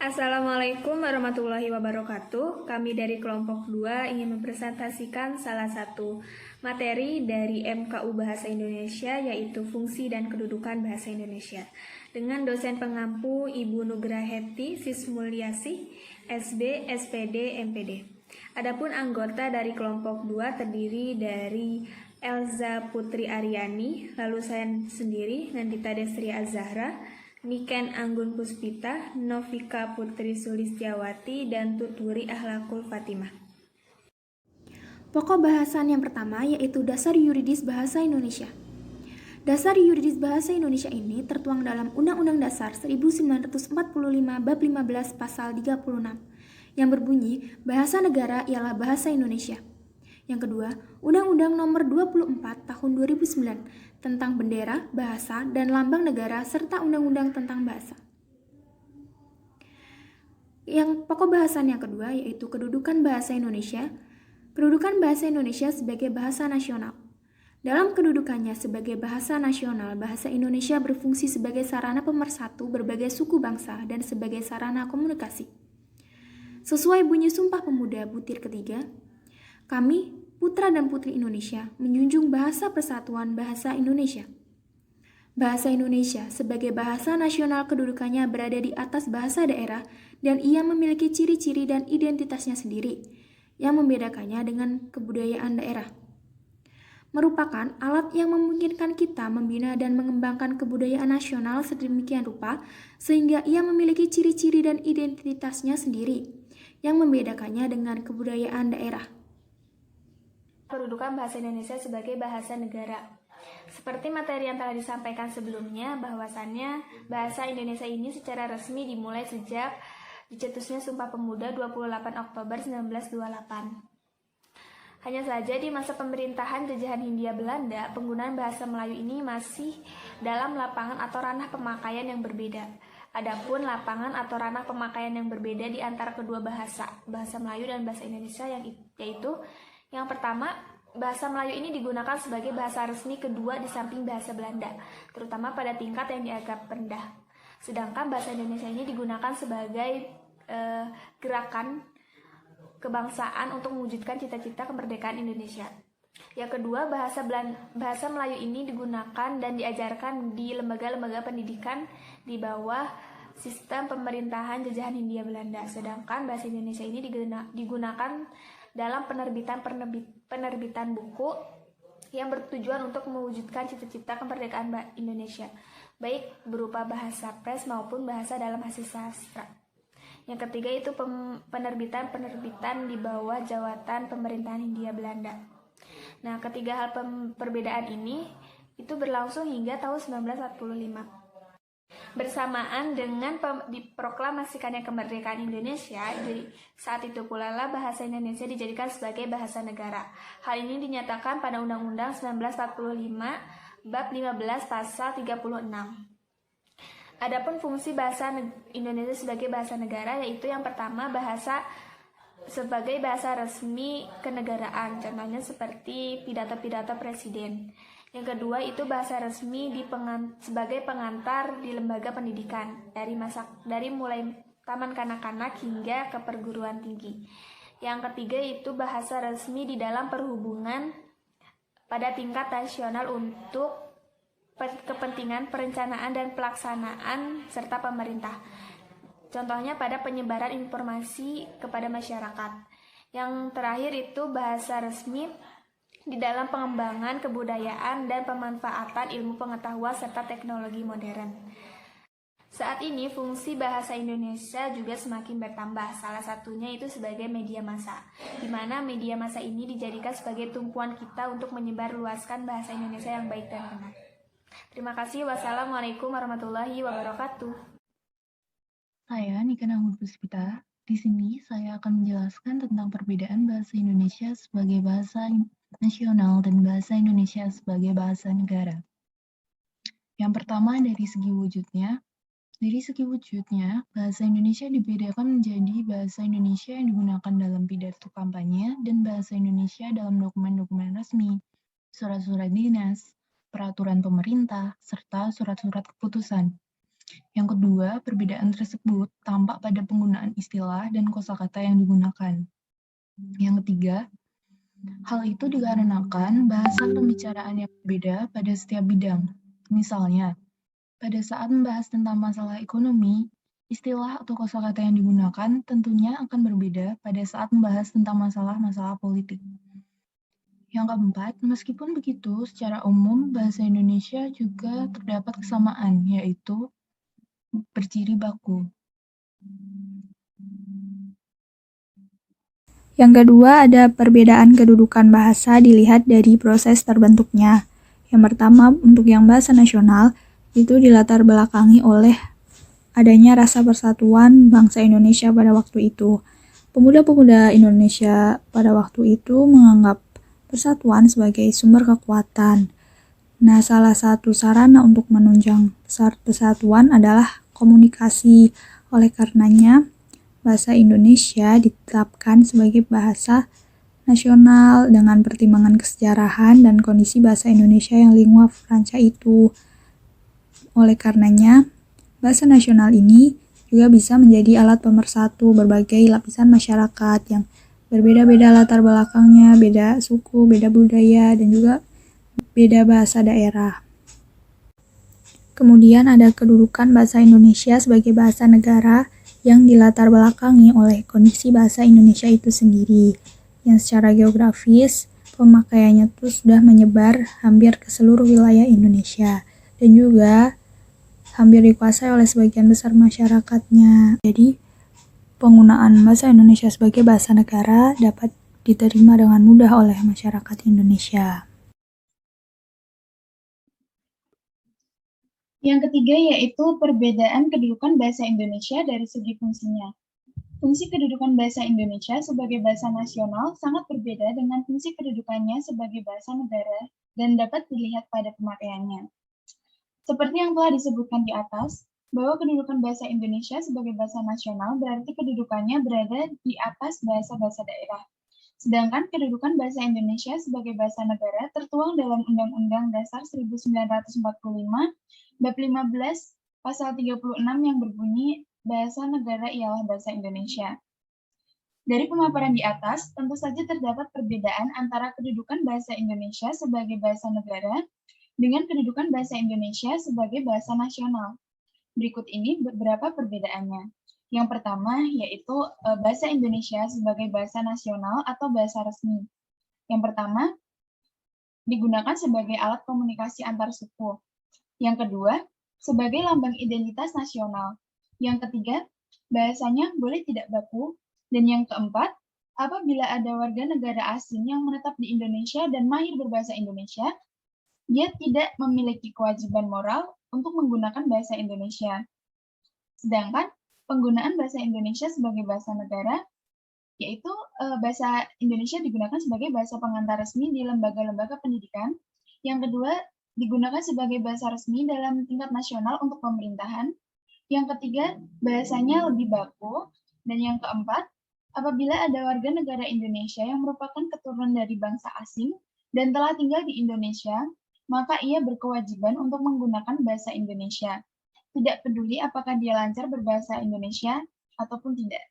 Assalamualaikum warahmatullahi wabarakatuh. Kami dari kelompok 2 ingin mempresentasikan salah satu materi dari MKU Bahasa Indonesia, yaitu Fungsi dan Kedudukan Bahasa Indonesia, dengan dosen pengampu Ibu Nugrah Hepti Sismulyasih, SB, SPD, MPD. Adapun anggota dari kelompok 2 terdiri dari Elza Putri Aryani, lalu saya sendiri, Nandita Destri Azahra, Niken Anggun Puspita, Novika Putri Sulistiawati, dan Tuturi Ahlakul Fatimah. Pokok bahasan yang pertama yaitu Dasar Yuridis Bahasa Indonesia. Dasar Yuridis Bahasa Indonesia ini tertuang dalam Undang-Undang Dasar 1945 Bab 15 Pasal 36 yang berbunyi bahasa negara ialah bahasa Indonesia. Yang kedua, Undang-Undang Nomor 24 Tahun 2009 tentang bendera, bahasa, dan lambang negara serta Undang-Undang tentang bahasa. Yang pokok bahasan yang kedua yaitu Kedudukan Bahasa Indonesia. Kedudukan bahasa Indonesia sebagai bahasa nasional. Dalam kedudukannya sebagai bahasa nasional, bahasa Indonesia berfungsi sebagai sarana pemersatu berbagai suku bangsa dan sebagai sarana komunikasi. Sesuai bunyi Sumpah Pemuda butir ketiga, kami, putra dan putri Indonesia, menjunjung bahasa persatuan bahasa Indonesia. Bahasa Indonesia sebagai bahasa nasional kedudukannya berada di atas bahasa daerah dan ia memiliki ciri-ciri dan identitasnya sendiri yang membedakannya dengan kebudayaan daerah. Merupakan alat yang memungkinkan kita membina dan mengembangkan kebudayaan nasional sedemikian rupa sehingga ia memiliki ciri-ciri dan identitasnya sendiri yang membedakannya dengan kebudayaan daerah. Kedudukan bahasa Indonesia sebagai bahasa negara. Seperti materi yang telah disampaikan sebelumnya, bahwasannya bahasa Indonesia ini secara resmi dimulai sejak dicetusnya Sumpah Pemuda 28 Oktober 1928. Hanya saja di masa pemerintahan jajahan Hindia Belanda, penggunaan bahasa Melayu ini masih dalam lapangan atau ranah pemakaian yang berbeda. Adapun lapangan atau ranah pemakaian yang berbeda di antara kedua bahasa Melayu dan bahasa Indonesia yaitu yang pertama, bahasa Melayu ini digunakan sebagai bahasa resmi kedua di samping bahasa Belanda, terutama pada tingkat yang dianggap rendah. Sedangkan bahasa Indonesia ini digunakan sebagai gerakan kebangsaan untuk mewujudkan cita-cita kemerdekaan Indonesia. Yang kedua, bahasa Melayu ini digunakan dan diajarkan di lembaga-lembaga pendidikan di bawah sistem pemerintahan jajahan Hindia Belanda. Sedangkan bahasa Indonesia ini digunakan dalam penerbitan buku yang bertujuan untuk mewujudkan cita-cita kemerdekaan Indonesia, baik berupa bahasa pers maupun bahasa dalam hasil sastra. Yang ketiga itu penerbitan di bawah jawatan pemerintahan Hindia Belanda. Nah, ketiga hal perbedaan ini itu berlangsung hingga tahun 1945. Bersamaan dengan diproklamasikannya kemerdekaan Indonesia, jadi saat itu pula lah bahasa Indonesia dijadikan sebagai bahasa negara. Hal ini dinyatakan pada Undang-Undang 1945 Bab 15 Pasal 36. Adapun fungsi bahasa Indonesia sebagai bahasa negara yaitu yang pertama, bahasa sebagai bahasa resmi kenegaraan, contohnya seperti pidato-pidato presiden. Yang kedua itu bahasa resmi sebagai pengantar di lembaga pendidikan dari mulai taman kanak-kanak hingga ke perguruan tinggi. Yang ketiga itu bahasa resmi di dalam perhubungan pada tingkat nasional untuk kepentingan perencanaan dan pelaksanaan serta pemerintah. Contohnya pada penyebaran informasi kepada masyarakat. Yang terakhir itu bahasa resmi di dalam pengembangan kebudayaan dan pemanfaatan ilmu pengetahuan serta teknologi modern. Saat ini fungsi bahasa Indonesia juga semakin bertambah, salah satunya itu sebagai media massa, di mana media massa ini dijadikan sebagai tumpuan kita untuk menyebarluaskan bahasa Indonesia yang baik dan benar. Terima kasih. Wassalamualaikum warahmatullahi wabarakatuh. Saya Niken Anggun Puspita. Di sini saya akan menjelaskan tentang perbedaan bahasa Indonesia sebagai bahasa nasional dan bahasa Indonesia sebagai bahasa negara. Yang pertama dari segi wujudnya. Dari segi wujudnya, bahasa Indonesia dibedakan menjadi bahasa Indonesia yang digunakan dalam pidato kampanye dan bahasa Indonesia dalam dokumen-dokumen resmi, surat-surat dinas, peraturan pemerintah, serta surat-surat keputusan. Yang kedua, perbedaan tersebut tampak pada penggunaan istilah dan kosakata yang digunakan. Yang ketiga, hal itu dikarenakan bahasa pembicaraan yang berbeda pada setiap bidang. Misalnya, pada saat membahas tentang masalah ekonomi, istilah atau kosakata yang digunakan tentunya akan berbeda pada saat membahas tentang masalah-masalah politik. Yang keempat, meskipun begitu, secara umum bahasa Indonesia juga terdapat kesamaan, yaitu berciri baku. Yang kedua, ada perbedaan kedudukan bahasa dilihat dari proses terbentuknya. Yang pertama, untuk yang bahasa nasional, itu dilatar belakangi oleh adanya rasa persatuan bangsa Indonesia pada waktu itu. Pemuda-pemuda Indonesia pada waktu itu menganggap persatuan sebagai sumber kekuatan. Nah, salah satu sarana untuk menunjang persatuan adalah komunikasi. Oleh karenanya, bahasa Indonesia ditetapkan sebagai bahasa nasional dengan pertimbangan kesejarahan dan kondisi bahasa Indonesia yang lingua franca itu. Oleh karenanya, bahasa nasional ini juga bisa menjadi alat pemersatu berbagai lapisan masyarakat yang berbeda-beda latar belakangnya, beda suku, beda budaya, dan juga beda bahasa daerah. Kemudian ada kedudukan bahasa Indonesia sebagai bahasa negara yang dilatar belakangi oleh kondisi bahasa Indonesia itu sendiri, yang secara geografis pemakaiannya itu sudah menyebar hampir ke seluruh wilayah Indonesia, dan juga hampir dikuasai oleh sebagian besar masyarakatnya. Jadi, penggunaan bahasa Indonesia sebagai bahasa negara dapat diterima dengan mudah oleh masyarakat Indonesia. Yang ketiga yaitu perbedaan kedudukan bahasa Indonesia dari segi fungsinya. Fungsi kedudukan bahasa Indonesia sebagai bahasa nasional sangat berbeda dengan fungsi kedudukannya sebagai bahasa negara dan dapat dilihat pada pemakaiannya. Seperti yang telah disebutkan di atas, bahwa kedudukan bahasa Indonesia sebagai bahasa nasional berarti kedudukannya berada di atas bahasa-bahasa daerah. Sedangkan kedudukan bahasa Indonesia sebagai bahasa negara tertuang dalam Undang-Undang Dasar 1945, Bab 15, Pasal 36 yang berbunyi, bahasa negara ialah bahasa Indonesia. Dari pemaparan di atas, tentu saja terdapat perbedaan antara kedudukan bahasa Indonesia sebagai bahasa negara dengan kedudukan bahasa Indonesia sebagai bahasa nasional. Berikut ini beberapa perbedaannya. Yang pertama yaitu bahasa Indonesia sebagai bahasa nasional atau bahasa resmi. Yang pertama, digunakan sebagai alat komunikasi antar suku. Yang kedua, sebagai lambang identitas nasional. Yang ketiga, bahasanya boleh tidak baku. Dan yang keempat, apabila ada warga negara asing yang menetap di Indonesia dan mahir berbahasa Indonesia, dia tidak memiliki kewajiban moral untuk menggunakan bahasa Indonesia. Sedangkan penggunaan bahasa Indonesia sebagai bahasa negara, yaitu bahasa Indonesia digunakan sebagai bahasa pengantar resmi di lembaga-lembaga pendidikan. Yang kedua, digunakan sebagai bahasa resmi dalam tingkat nasional untuk pemerintahan. Yang ketiga, bahasanya lebih baku. Dan yang keempat, apabila ada warga negara Indonesia yang merupakan keturunan dari bangsa asing dan telah tinggal di Indonesia, maka ia berkewajiban untuk menggunakan bahasa Indonesia. Tidak peduli apakah dia lancar berbahasa Indonesia ataupun tidak.